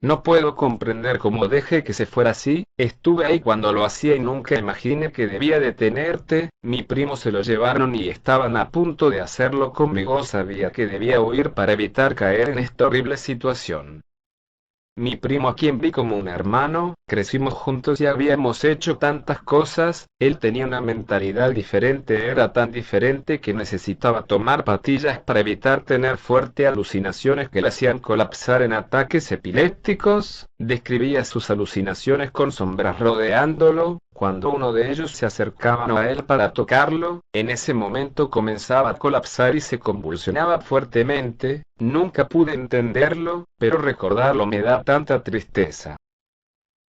No puedo comprender cómo dejé que se fuera así, estuve ahí cuando lo hacía y nunca imaginé que debía detenerte, mi primo se lo llevaron y estaban a punto de hacerlo conmigo, sabía que debía huir para evitar caer en esta horrible situación. Mi primo a quien vi como un hermano, crecimos juntos y habíamos hecho tantas cosas, él tenía una mentalidad diferente, era tan diferente que necesitaba tomar pastillas para evitar tener fuertes alucinaciones que le hacían colapsar en ataques epilépticos, describía sus alucinaciones con sombras rodeándolo, cuando uno de ellos se acercaba a él para tocarlo, en ese momento comenzaba a colapsar y se convulsionaba fuertemente. Nunca pude entenderlo, pero recordarlo me da tanta tristeza.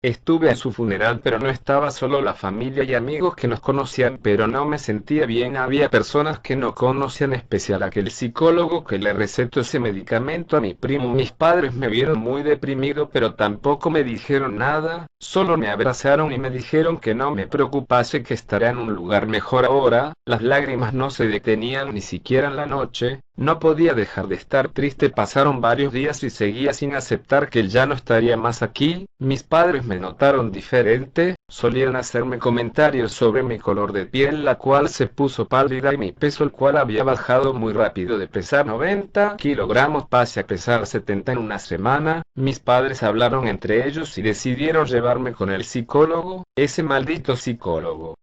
Estuve en su funeral, pero no estaba solo la familia y amigos que nos conocían, pero no me sentía bien. Había personas que no conocían, en especial aquel psicólogo que le recetó ese medicamento a mi primo. Mis padres me vieron muy deprimido, pero tampoco me dijeron nada, solo me abrazaron y me dijeron que no me preocupase, que estaría en un lugar mejor ahora. Las lágrimas no se detenían ni siquiera en la noche. No podía dejar de estar triste. Pasaron varios días y seguía sin aceptar que él ya no estaría más aquí. Mis padres me notaron diferente, solían hacerme comentarios sobre mi color de piel, la cual se puso pálida, y mi peso, el cual había bajado muy rápido de pesar 90 kilogramos pasé a pesar 70 en una semana. Mis padres hablaron entre ellos y decidieron llevarme con el psicólogo, ese maldito psicólogo.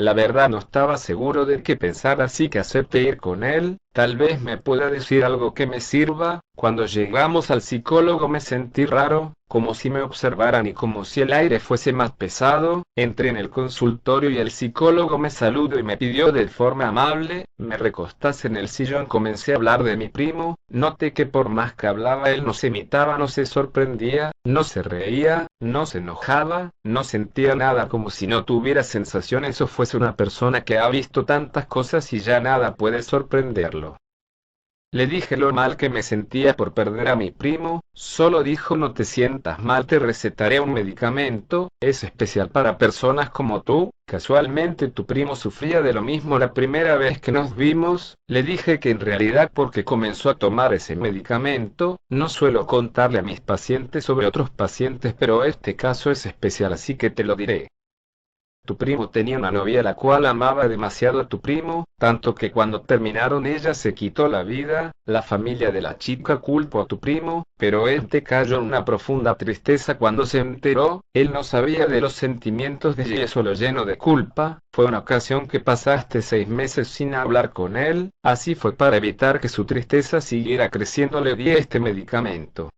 La verdad no estaba seguro de qué pensar, así que acepté ir con él, tal vez me pueda decir algo que me sirva. Cuando llegamos al psicólogo me sentí raro, como si me observaran y como si el aire fuese más pesado. Entré en el consultorio y el psicólogo me saludó y me pidió de forma amable, me recostase en el sillón. Comencé a hablar de mi primo, noté que por más que hablaba él no se imitaba, no se sorprendía, no se reía, no se enojaba, no sentía nada, como si no tuviera sensaciones o fuese una persona que ha visto tantas cosas y ya nada puede sorprenderlo. Le dije lo mal que me sentía por perder a mi primo, solo dijo: no te sientas mal, te recetaré un medicamento, es especial para personas como tú. Casualmente tu primo sufría de lo mismo la primera vez que nos vimos. Le dije que en realidad porque comenzó a tomar ese medicamento, no suelo contarle a mis pacientes sobre otros pacientes, pero este caso es especial, así que te lo diré. Tu primo tenía una novia la cual amaba demasiado a tu primo, tanto que cuando terminaron ella se quitó la vida. La familia de la chica culpó a tu primo, pero él te cayó en una profunda tristeza cuando se enteró. Él no sabía de los sentimientos de ella y eso lo llenó de culpa. Fue una ocasión que pasaste 6 meses sin hablar con él, así fue para evitar que su tristeza siguiera creciendo. Le di este medicamento.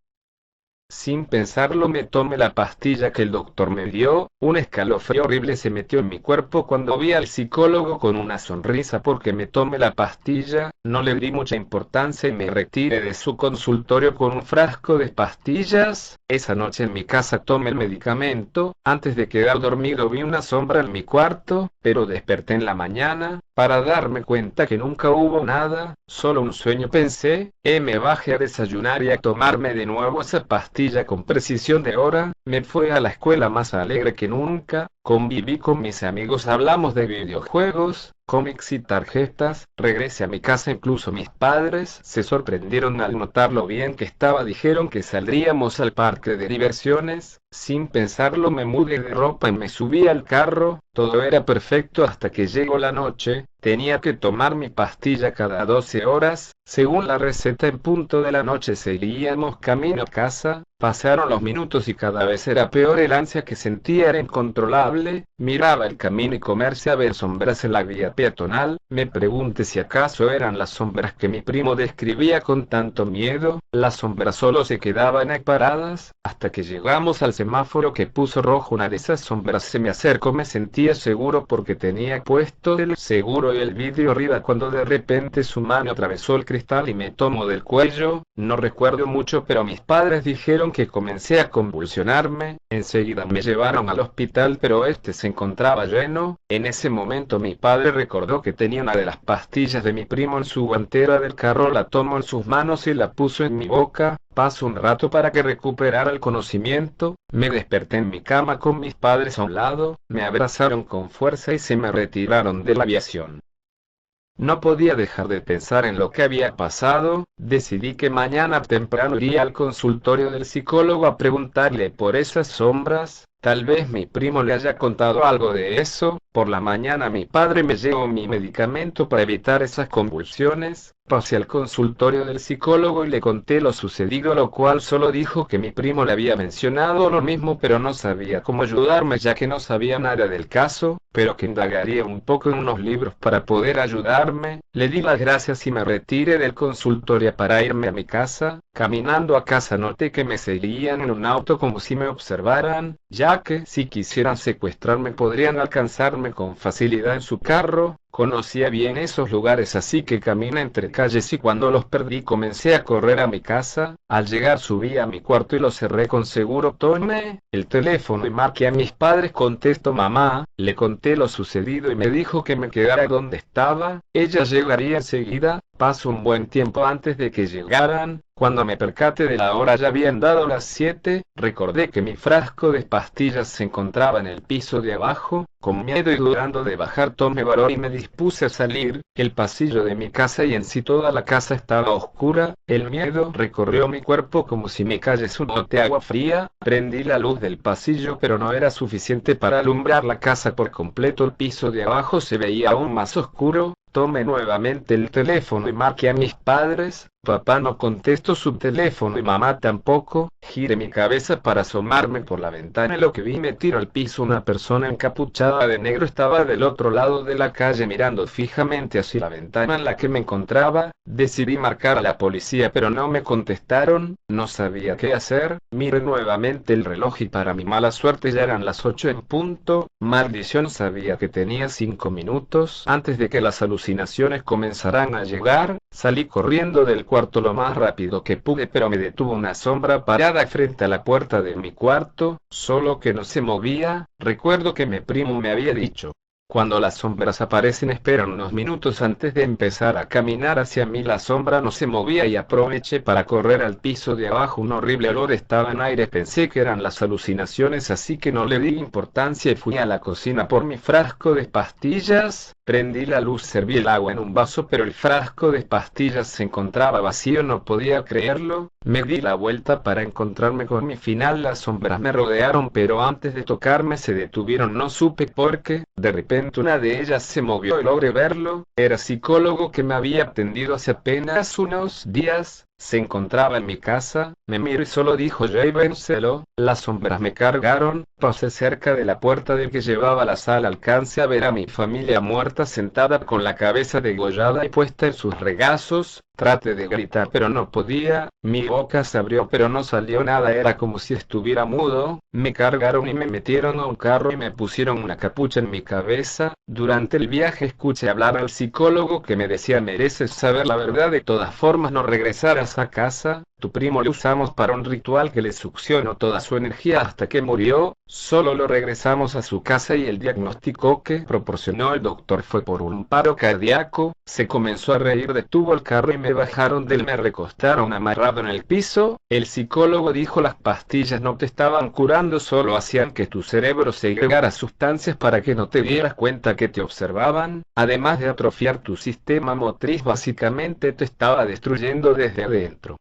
Sin pensarlo me tomé la pastilla que el doctor me dio, un escalofrío horrible se metió en mi cuerpo cuando vi al psicólogo con una sonrisa porque me tomé la pastilla. No le di mucha importancia y me retiré de su consultorio con un frasco de pastillas. Esa noche en mi casa tomé el medicamento. Antes de quedar dormido vi una sombra en mi cuarto, pero desperté en la mañana para darme cuenta que nunca hubo nada, solo un sueño. Pensé, me bajé a desayunar y a tomarme de nuevo esa pastilla con precisión de hora. Me fui a la escuela más alegre que nunca, conviví con mis amigos, hablamos de videojuegos, cómics y tarjetas. Regresé a mi casa, incluso mis padres se sorprendieron al notar lo bien que estaba. Dijeron que saldríamos al parque de diversiones. Sin pensarlo me mudé de ropa y me subí al carro. Todo era perfecto hasta que llegó la noche. Tenía que tomar mi pastilla cada 12 horas, según la receta. En punto de la noche seguíamos camino a casa. Pasaron los minutos y cada vez era peor, el ansia que sentía era incontrolable. Miraba el camino y comencé a ver sombras en la vía peatonal. Me pregunté si acaso eran las sombras que mi primo describía con tanto miedo. Las sombras solo se quedaban ahí paradas, hasta que llegamos al semáforo que puso rojo. Una de esas sombras se me acercó, me sentía seguro porque tenía puesto el seguro y el vidrio arriba, cuando de repente su mano atravesó el cristal y me tomó del cuello. No recuerdo mucho, pero mis padres dijeron que comencé a convulsionarme. Enseguida me llevaron al hospital, pero este se encontraba lleno. En ese momento mi padre recordó que tenía una de las pastillas de mi primo en su guantera del carro, la tomó en sus manos y la puso en mi boca. Pasó un rato para que recuperara el conocimiento. Me desperté en mi cama con mis padres a un lado, me abrazaron con fuerza y se me retiraron de la aviación. No podía dejar de pensar en lo que había pasado. Decidí que mañana temprano iría al consultorio del psicólogo a preguntarle por esas sombras. Tal vez mi primo le haya contado algo de eso. Por la mañana mi padre me llevó mi medicamento para evitar esas convulsiones. Pasé al consultorio del psicólogo y le conté lo sucedido, lo cual solo dijo que mi primo le había mencionado lo mismo, pero no sabía cómo ayudarme ya que no sabía nada del caso, pero que indagaría un poco en unos libros para poder ayudarme. Le di las gracias y me retiré del consultorio para irme a mi casa. Caminando a casa noté que me seguían en un auto como si me observaran, ya que si quisieran secuestrarme podrían alcanzarme con facilidad en su carro. Conocía bien esos lugares, así que caminé entre calles y cuando los perdí comencé a correr a mi casa. Al llegar subí a mi cuarto y lo cerré con seguro. Tomé el teléfono y marqué a mis padres. Contesto mamá, le conté lo sucedido y me dijo que me quedara donde estaba. Ella llegaría enseguida. Pasó un buen tiempo antes de que llegaran. Cuando me percaté de la hora ya habían dado las 7, recordé que mi frasco de pastillas se encontraba en el piso de abajo. Con miedo y dudando de bajar tomé valor y me dispuse a salir. El pasillo de mi casa y en sí toda la casa estaba oscura. El miedo recorrió mi cuerpo como si me cayese un bote de agua fría. Prendí la luz del pasillo pero no era suficiente para alumbrar la casa por completo. El piso de abajo se veía aún más oscuro. Tomé nuevamente el teléfono y marqué a mis padres. Papá no contestó su teléfono y mamá tampoco. Giré mi cabeza para asomarme por la ventana y lo que vi me tiró al piso. Una persona encapuchada de negro estaba del otro lado de la calle mirando fijamente hacia la ventana en la que me encontraba. Decidí marcar a la policía pero no me contestaron. No sabía qué hacer. Miré nuevamente el reloj y para mi mala suerte ya eran las 8 en punto. Maldición, sabía que tenía 5 minutos antes de que las alucinaciones comenzaran a llegar. Salí corriendo del cuarto lo más rápido que pude, pero me detuvo una sombra parada frente a la puerta de mi cuarto, solo que no se movía. Recuerdo que mi primo me había dicho: cuando las sombras aparecen espera unos minutos antes de empezar a caminar hacia mí. La sombra no se movía y aproveché para correr al piso de abajo. Un horrible olor estaba en aire. Pensé que eran las alucinaciones, así que no le di importancia y fui a la cocina por mi frasco de pastillas. Prendí la luz, serví el agua en un vaso, pero el frasco de pastillas se encontraba vacío. No podía creerlo. Me di la vuelta para encontrarme con mi final. Las sombras me rodearon, pero antes de tocarme se detuvieron. No supe por qué. De repente una de ellas se movió y logré verlo. Era el psicólogo que me había atendido hace apenas unos días. Se encontraba en mi casa. Me miró y solo dijo: llévenselo. Las sombras me cargaron. Pasé cerca de la puerta del que llevaba a la sala. Alcancé a ver a mi familia muerta sentada con la cabeza degollada y puesta en sus regazos. Traté de gritar pero no podía. Mi boca se abrió pero no salió nada. Era como si estuviera mudo. Me cargaron y me metieron a un carro y me pusieron una capucha en mi cabeza. Durante el viaje escuché hablar al psicólogo que me decía: mereces saber la verdad, de todas formas no regresarás a casa. Tu primo lo usamos para un ritual que le succionó toda su energía hasta que murió. Solo lo regresamos a su casa y el diagnóstico que proporcionó el doctor fue por un paro cardíaco. Se comenzó a reír, detuvo el carro y me bajaron del. Me recostaron amarrado en el piso. El psicólogo dijo: las pastillas no te estaban curando, solo hacían que tu cerebro segregara sustancias para que no te dieras cuenta que te observaban. Además de atrofiar tu sistema motriz, básicamente te estaba destruyendo desde adentro.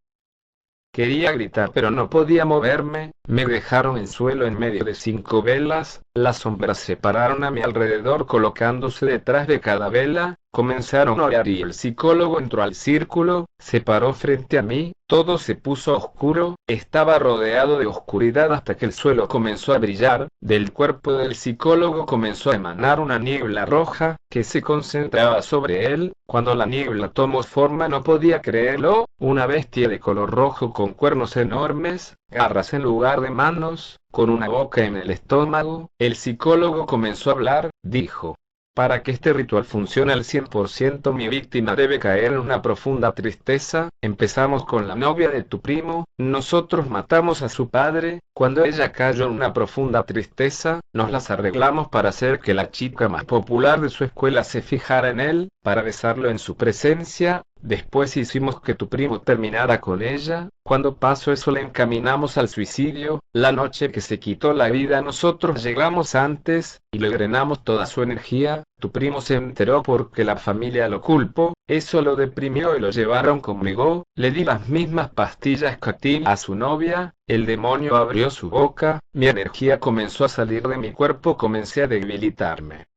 Quería gritar pero no podía moverme. Me dejaron en suelo en medio de 5 velas. Las sombras se pararon a mi alrededor colocándose detrás de cada vela. Comenzaron a orar y el psicólogo entró al círculo. Se paró frente a mí. Todo se puso oscuro. Estaba rodeado de oscuridad hasta que el suelo comenzó a brillar. Del cuerpo del psicólogo comenzó a emanar una niebla roja que se concentraba sobre él. Cuando la niebla tomó forma no podía creerlo. Una bestia de color rojo con cuernos enormes, garras en lugar de manos, con una boca en el estómago. El psicólogo comenzó a hablar. Dijo: para que este ritual funcione al 100%, mi víctima debe caer en una profunda tristeza. Empezamos con la novia de tu primo. Nosotros matamos a su padre. Cuando ella cayó en una profunda tristeza, nos las arreglamos para hacer que la chica más popular de su escuela se fijara en él, para besarlo en su presencia. Después hicimos que tu primo terminara con ella. Cuando pasó eso le encaminamos al suicidio. La noche que se quitó la vida nosotros llegamos antes, y le drenamos toda su energía. Tu primo se enteró porque la familia lo culpó. Eso lo deprimió y lo llevaron conmigo. Le di las mismas pastillas que a ti a su novia. El demonio abrió su boca. Mi energía comenzó a salir de mi cuerpo. Comencé a debilitarme.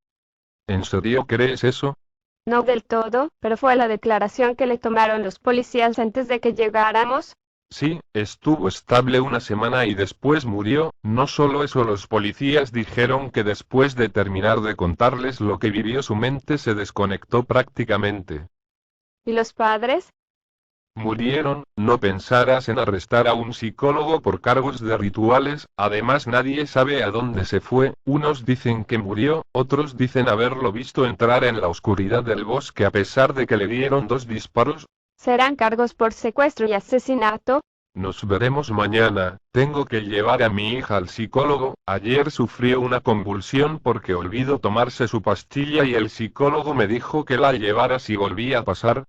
¿En serio crees eso? No del todo, pero fue la declaración que le tomaron los policías antes de que llegáramos. Sí, estuvo estable una semana y después murió. No solo eso, los policías dijeron que después de terminar de contarles lo que vivió su mente se desconectó prácticamente. ¿Y los padres? Murieron. No pensaras en arrestar a un psicólogo por cargos de rituales. Además nadie sabe a dónde se fue. Unos dicen que murió, otros dicen haberlo visto entrar en la oscuridad del bosque a pesar de que le dieron 2 disparos. ¿Serán cargos por secuestro y asesinato? Nos veremos mañana. Tengo que llevar a mi hija al psicólogo. Ayer sufrió una convulsión porque olvidó tomarse su pastilla y el psicólogo me dijo que la llevara si volvía a pasar.